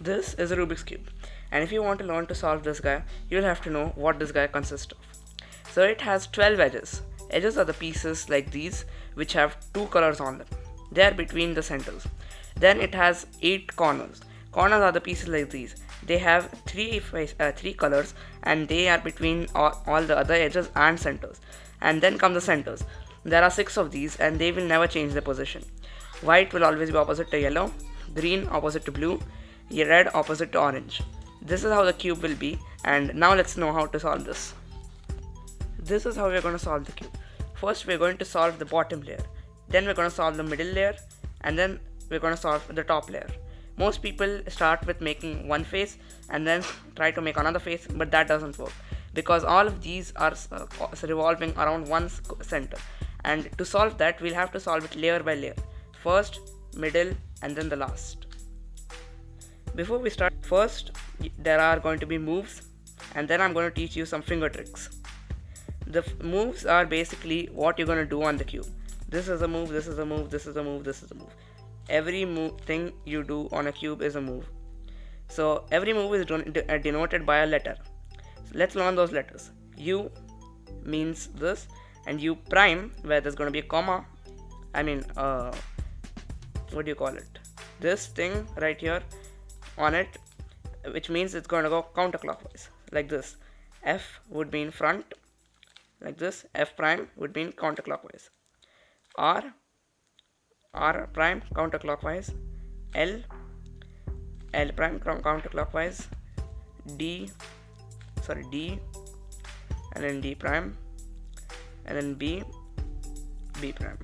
This is a Rubik's Cube, and if you want to learn to solve this guy, you'll have to know what this guy consists of. So it has 12 edges. Edges are the pieces like these which have two colors on them. They are between the centers. Then it has 8 corners. Corners are the pieces like these. They have three colors, and they are between all the other edges and centers. And then come the centers. There are 6 of these, and they will never change their position. White will always be opposite to yellow, green opposite to blue, red opposite to orange. This is how the cube will be, and now let's know how to solve this. This is how we're going to solve the cube. First we're going to solve the bottom layer, then we're going to solve the middle layer, and then we're going to solve the top layer. Most people start with making one face and then try to make another face, but that doesn't work because all of these are revolving around one center, and to solve that we'll have to solve it layer by layer. First, middle, and then the last. Before we start, first there are going to be moves, and then I'm going to teach you some finger tricks. The moves are basically what you're going to do on the cube. This is a move, this is a move, this is a move, this is a move. Every thing you do on a cube is a move. So every move is denoted by a letter. So let's learn those letters. U means this, and U prime, where there's going to be a comma. What do you call it? This thing right here on it, which means it's going to go counterclockwise like this. F would be in front like this. F prime would be in counterclockwise. R prime counterclockwise. L prime counterclockwise. D, and then D prime, and then B prime.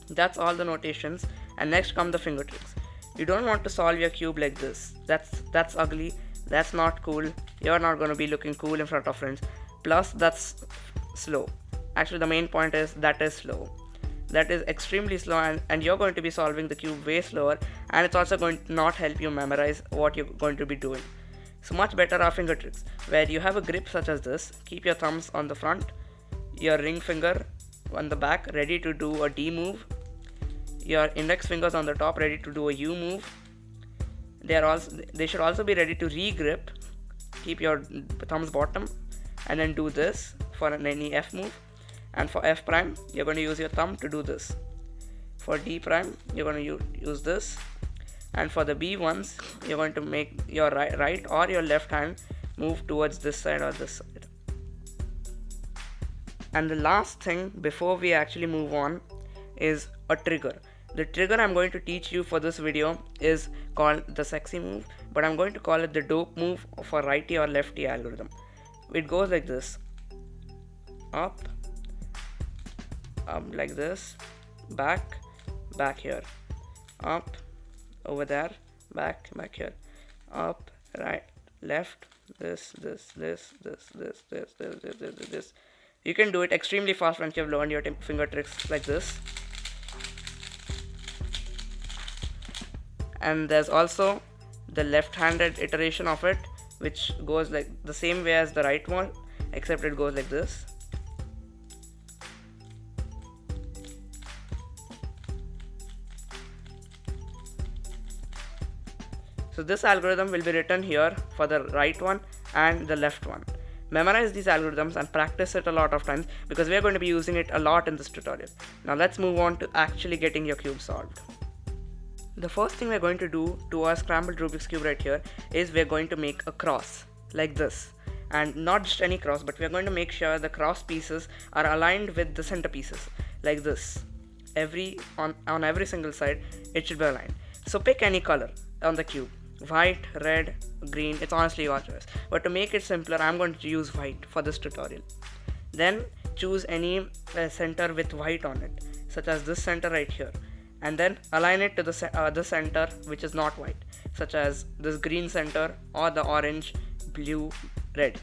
That's all the notations, and next come the finger tricks. You don't want to solve your cube like this. That's ugly. That's not cool. You're not going to be looking cool in front of friends. Plus, that's slow. Actually, the main point is that is slow. That is extremely slow, and you're going to be solving the cube way slower, and it's also going to not help you memorize what you're going to be doing. So much better are finger tricks, where you have a grip such as this. Keep your thumbs on the front, your ring finger on the back, ready to do a D move. Your index fingers on the top, ready to do a U move. They should also be ready to re-grip. Keep your thumbs bottom, and then do this for any F move. And for F prime, you're going to use your thumb to do this. For D prime, you're going to use this. And for the B ones, you're going to make your right or your left hand move towards this side or this side. And the last thing before we actually move on is a trigger. The trigger I'm going to teach you for this video is called the sexy move, but I'm going to call it the dope move for righty or lefty algorithm. It goes like this: up like this, back here, up over there, back here, up, right, left, this. You can do it extremely fast once you've learned your finger tricks like this. And there's also the left-handed iteration of it, which goes like the same way as the right one, except it goes like this. So this algorithm will be written here for the right one and the left one. Memorize these algorithms and practice it a lot of times, because we are going to be using it a lot in this tutorial. Now let's move on to actually getting your cube solved. The first thing we're going to do to our scrambled Rubik's Cube right here is we're going to make a cross like this. And not just any cross, but we're going to make sure the cross pieces are aligned with the center pieces like this. On every single side it should be aligned. So pick any color on the cube. White, red, green, it's honestly your choice. But to make it simpler, I'm going to use white for this tutorial. Then choose any center with white on it, such as this center right here. And then align it to the center which is not white, such as this green center or the orange, blue, red.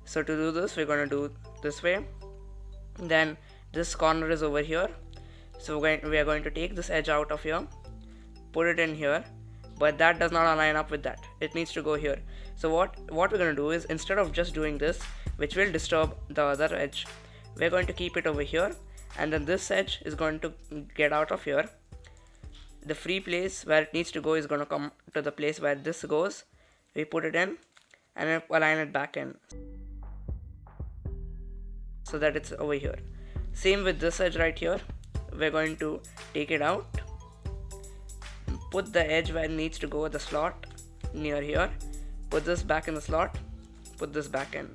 So to do this, we're going to do this way. Then this corner is over here. So we are going to take this edge out of here, put it in here, but that does not align up with that. It needs to go here. So what we're going to do is, instead of just doing this, which will disturb the other edge, we're going to keep it over here, and then this edge is going to get out of here. the free place where it needs to go is going to come to the place where this goes. We put it in and then align it back in so that it's over here. Same with this edge right here. We're going to take it out, put the edge where it needs to go, the slot near here, put this back in the slot, put this back in.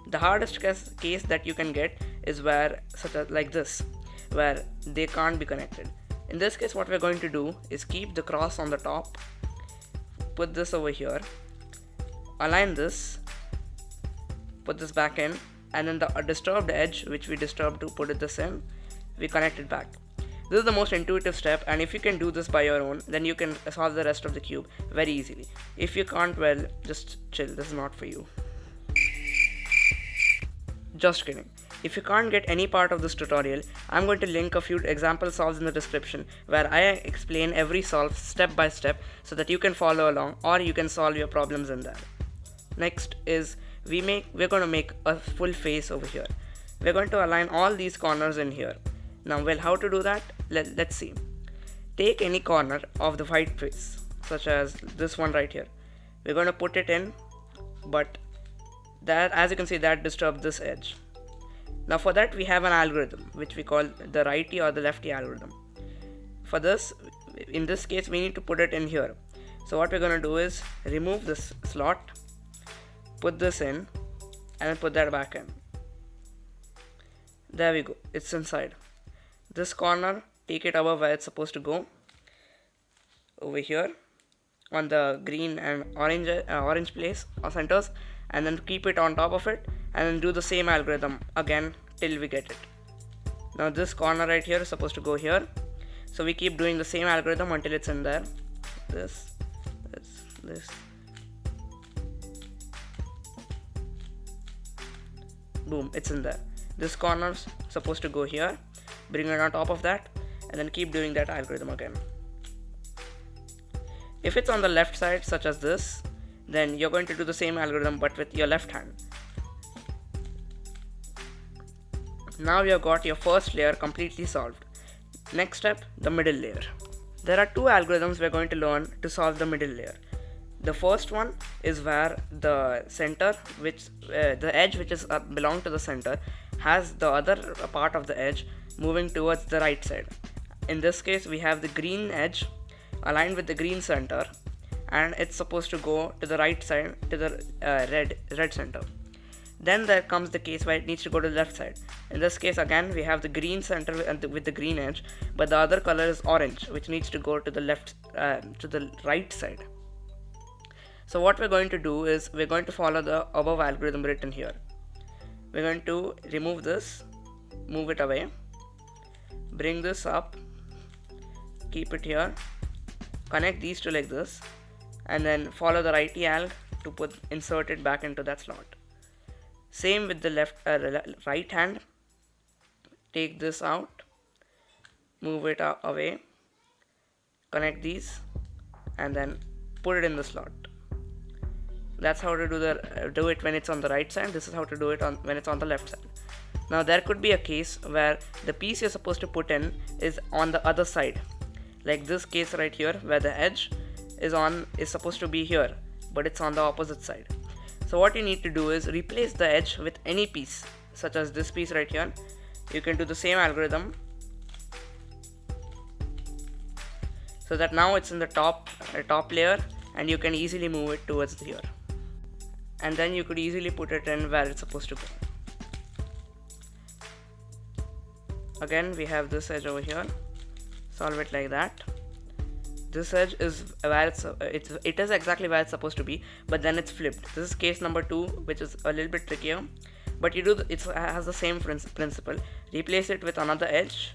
The hardest case that you can get is where such as like this, where they can't be connected. In this case, what we're going to do is keep the cross on the top, put this over here, align this, put this back in, and then the disturbed edge which we disturbed to put this in, we connect it back. This is the most intuitive step, and if you can do this by your own, then you can solve the rest of the cube very easily. If you can't, well, just chill, this is not for you. Just kidding. If you can't get any part of this tutorial, I'm going to link a few example solves in the description where I explain every solve step by step so that you can follow along or you can solve your problems in there. Next is we're going to make a full face over here. We're going to align all these corners in here. Now, well, how to do that? Let's see. Take any corner of the white face, such as this one right here. We're going to put it in, but that, as you can see, that disturbs this edge. Now for that we have an algorithm which we call the righty or the lefty algorithm. For this, in this case, we need to put it in here. So what we're going to do is remove this slot, put this in, and put that back in. There we go, it's inside. This corner, take it above where it's supposed to go, over here on the green and orange place or centers, and then keep it on top of it, and then do the same algorithm again till we get it. Now this corner right here is supposed to go here, so we keep doing the same algorithm until it's in there. This. Boom, it's in there. This corner's supposed to go here, bring it on top of that, and then keep doing that algorithm again. If it's on the left side, such as this, then you're going to do the same algorithm but with your left hand. Now you have got your first layer completely solved. Next step, the middle layer. There are two algorithms we're going to learn to solve the middle layer. The first one is where the center, the edge which is belong to the center, has the other part of the edge moving towards the right side. In this case, we have the green edge aligned with the green center, and it's supposed to go to the right side, to the red center. Then there comes the case where it needs to go to the left side. In this case, again, we have the green center with the green edge, but the other color is orange, which needs to go to the left, to the right side. So what we're going to do is we're going to follow the above algorithm written here. We're going to remove this, move it away, bring this up, keep it here, connect these two like this, and then follow the righty alg to insert it back into that slot. Same with the right hand. Take this out, move it away, connect these, and then put it in the slot. That's how to do it when it's on the right side. This is how to do it when it's on the left side. Now there could be a case where the piece you're supposed to put in is on the other side, like this case right here, where the edge is supposed to be here, but it's on the opposite side. So what you need to do is replace the edge with any piece, such as this piece right here. You can do the same algorithm, so that now it's in the top layer, and you can easily move it towards here. And then you could easily put it in where it's supposed to go. Again, we have this edge over here. Solve it like that. This edge is where it is exactly where it's supposed to be, but then it's flipped. This is case number 2, which is a little bit trickier, but it has the same principle. Replace it with another edge,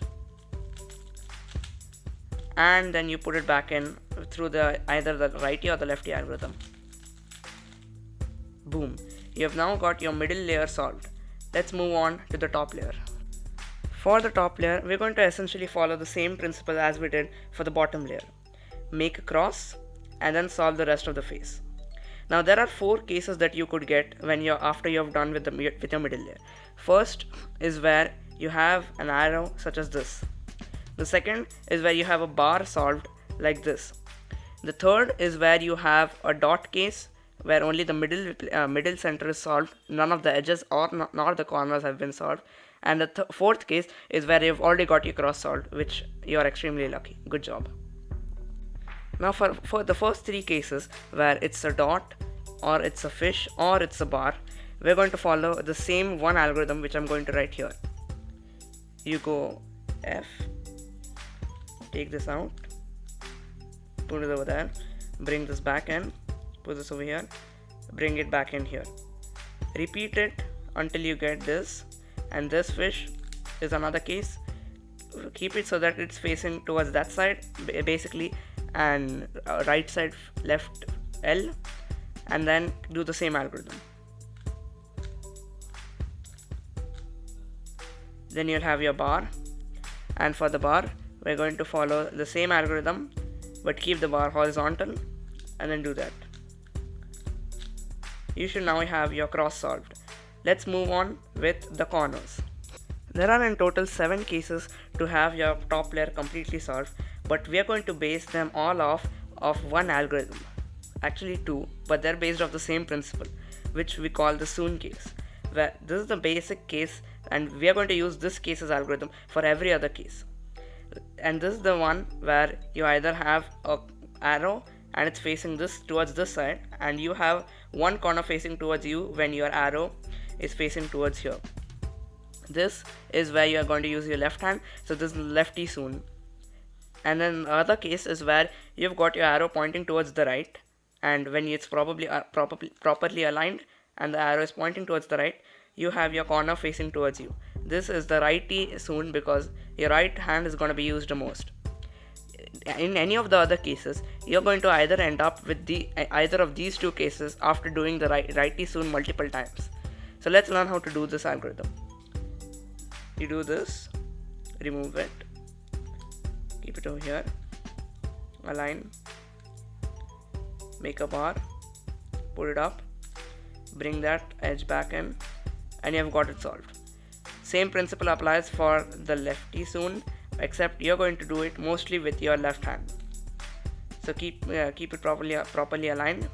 and then you put it back in through either the righty or the lefty algorithm. Boom, you have now got your middle layer solved. Let's move on to the top layer. For the top layer, we're going to essentially follow the same principle as we did for the bottom layer. Make a cross and then solve the rest of the face. Now there are 4 cases that you could get after you have done with your middle layer. First is where you have an arrow such as this. The second is where you have a bar solved like this. The third is where you have a dot case where only the middle center is solved, none of the edges or nor the corners have been solved. And the fourth case is where you've already got your cross solved, which you are extremely lucky. Good job. Now for the first three cases where it's a dot or it's a fish or it's a bar, we're going to follow the same one algorithm which I'm going to write here. You go F, take this out, put it over there, bring this back in, put this over here, bring it back in here. Repeat it until you get this, and this fish is another case. Keep it so that it's facing towards that side basically, and right side left L, and then do the same algorithm. Then you'll have your bar, and for the bar we're going to follow the same algorithm but keep the bar horizontal, and then do that. You should now have your cross solved. Let's move on with the corners. There are in total 7 cases to have your top layer completely solved, but we are going to base them all off of one algorithm. Actually 2, but they're based off the same principle, which we call the soon case. Where this is the basic case, and we are going to use this case's algorithm for every other case. And this is the one where you either have a arrow and it's facing this towards this side, and you have one corner facing towards you when your arrow is facing towards here. This is where you are going to use your left hand, so this is lefty soon. And then the other case is where you've got your arrow pointing towards the right, and when it's properly aligned and the arrow is pointing towards the right, you have your corner facing towards you. This is the righty soon because your right hand is going to be used the most. In any of the other cases, you're going to either end up with either of these two cases after doing the righty soon multiple times. So let's learn how to do this algorithm. You do this, remove it, keep it over here, align, make a bar, put it up, bring that edge back in, and you have got it solved. Same principle applies for the lefty soon, except you're going to do it mostly with your left hand. So keep it properly aligned,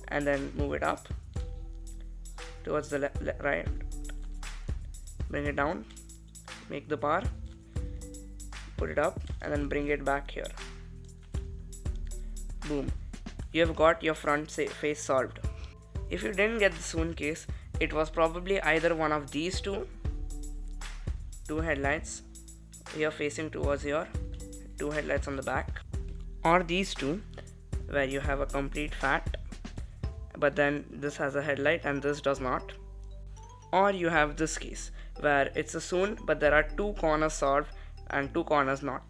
and then move it up towards the right. Bring it down, make the bar, put it up, and then bring it back here. Boom! You have got your front face solved. If you didn't get the soon case, it was probably either one of these two headlights here facing towards your 2 headlights on the back, or these two where you have a complete fat, but then this has a headlight and this does not, or you have this case where it's a soon but there are 2 corners solved and 2 corners not.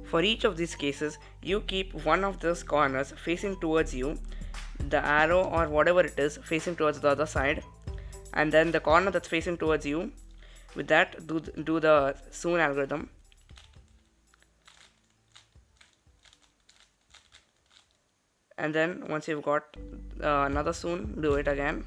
For each of these cases, you keep one of those corners facing towards you, the arrow or whatever it is facing towards the other side, and then the corner that's facing towards you, with that do the soon algorithm. And then once you've got another soon, do it again.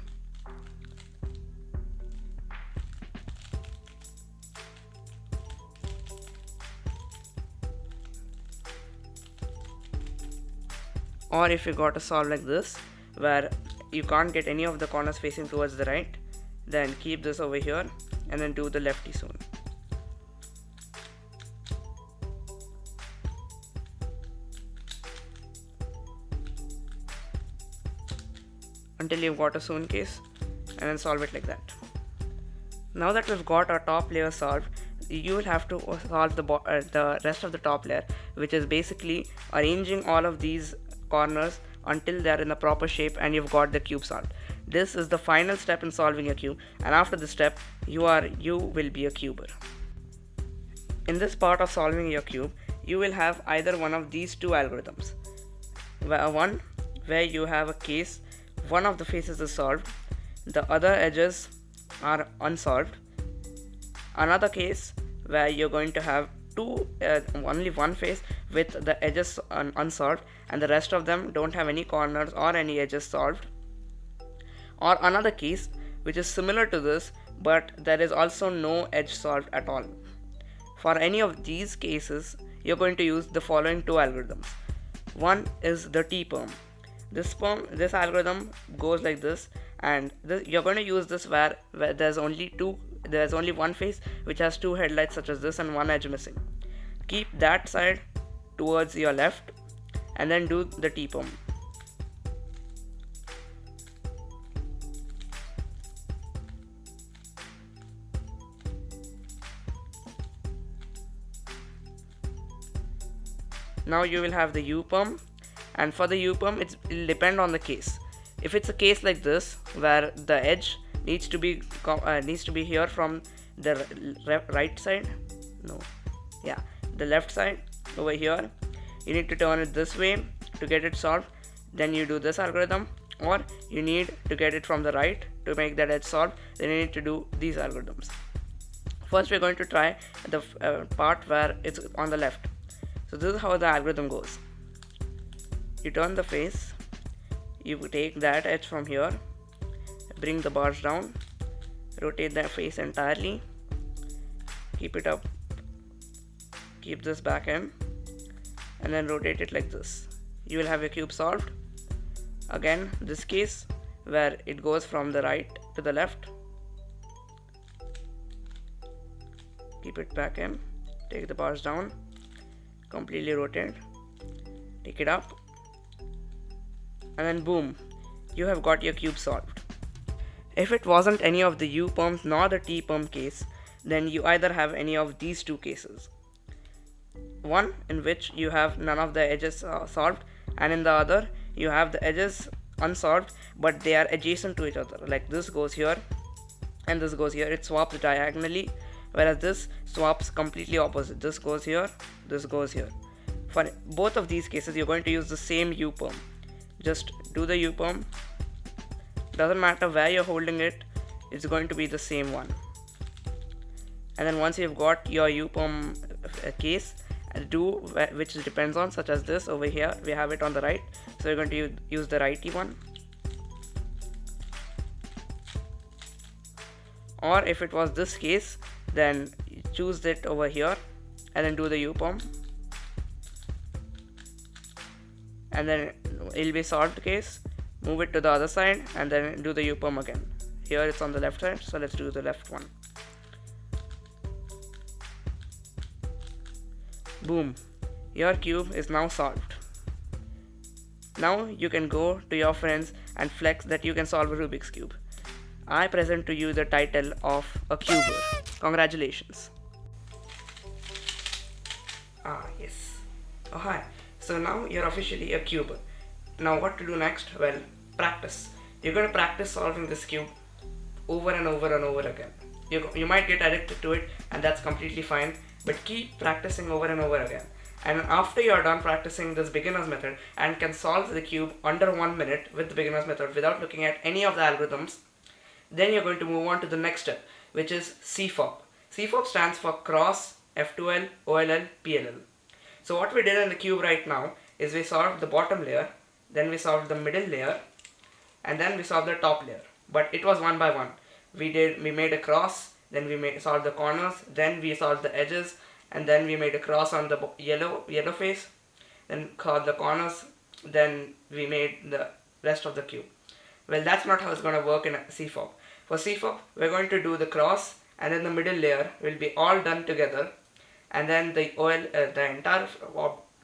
Or if you got a solve like this where you can't get any of the corners facing towards the right, then keep this over here and then do the lefty soon. Until you've got a soon case, and then solve it like that. Now that we've got our top layer solved, you will have to solve the rest of the top layer, which is basically arranging all of these corners until they are in the proper shape and you've got the cube solved. This is the final step in solving a cube, and after this step you will be a cuber. In this part of solving your cube, you will have either one of these 2 algorithms. One where you have a case, one of the faces is solved, the other edges are unsolved. Another case where you're going to have only one face with the edges unsolved and the rest of them don't have any corners or any edges solved. Or another case which is similar to this, but there is also no edge solved at all. For any of these cases, you're going to use the following two algorithms. One is the T Perm. This algorithm goes like this, and you're going to use this where there's only one face which has two headlights such as this and one edge missing. Keep that side towards your left and then do the T Perm. Now you will have the U Perm, and for the U Perm it will depend on the case. If it's a case like this where the edge needs to be here from the right side, the left side over here, you need to turn it this way to get it solved. Then you do this algorithm, or you need to get it from the right to make that edge solved. Then you need to do these algorithms. First we're going to try the part where it's on the left. So this is how the algorithm goes. You turn the face, you take that edge from here, bring the bars down, rotate the face entirely, keep it up, keep this back in, and then rotate it like this. You will have your cube solved. Again, this case where it goes from the right to the left, keep it back in, take the bars down, completely rotate, take it up, and then boom, you have got your cube solved. If it wasn't any of the U perms nor the T perm case, then you either have any of these two cases. One in which you have none of the edges solved, and in the other you have the edges unsolved but they are adjacent to each other. Like this goes here and this goes here, it swaps diagonally, whereas this swaps completely opposite. This goes here, this goes here. For both of these cases you're going to use the same U perm. Just do the U perm, doesn't matter where you're holding it, it's going to be the same one. And then once you've got your U perm case, do which depends on, such as this over here, we have it on the right, so you're going to use the righty one. Or if it was this case, then choose it over here and then do the U perm, and then it'll be solved case. Move it to the other side and then do the U perm again. Here it's on the left side, so let's do the left one. Boom, your cube is now solved. Now you can go to your friends and flex that you can solve a Rubik's cube. I present to you the title of a cuber. Congratulations. Yes. Oh hi. So now you're officially a cuber. Now what to do next? Well, practice. You're going to practice solving this cube over and over and over again. You might get addicted to it, and that's completely fine, but keep practicing over and over again. And after you're done practicing this beginner's method and can solve the cube under 1 minute with the beginner's method without looking at any of the algorithms, then you're going to move on to the next step, which is CFOP. CFOP stands for cross, F2L, OLL, PLL. So what we did in the cube right now is we solved the bottom layer, then we solved the middle layer, and then we solved the top layer. But it was one by one. We made a cross, then we solved the corners, then we solved the edges, and then we made a cross on the yellow face, then solved the corners, then we made the rest of the cube. Well, that's not how it's going to work in CFOP. For CFOP, we're going to do the cross, and then the middle layer will be all done together, and then the entire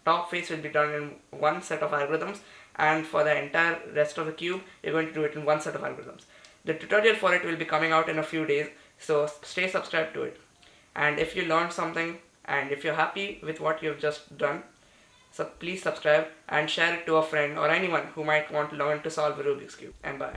top face will be done in one set of algorithms, and for the entire rest of the cube, you're going to do it in one set of algorithms. The tutorial for it will be coming out in a few days, so stay subscribed to it. And if you learned something, and if you're happy with what you've just done, so please subscribe and share it to a friend or anyone who might want to learn to solve a Rubik's Cube. And bye.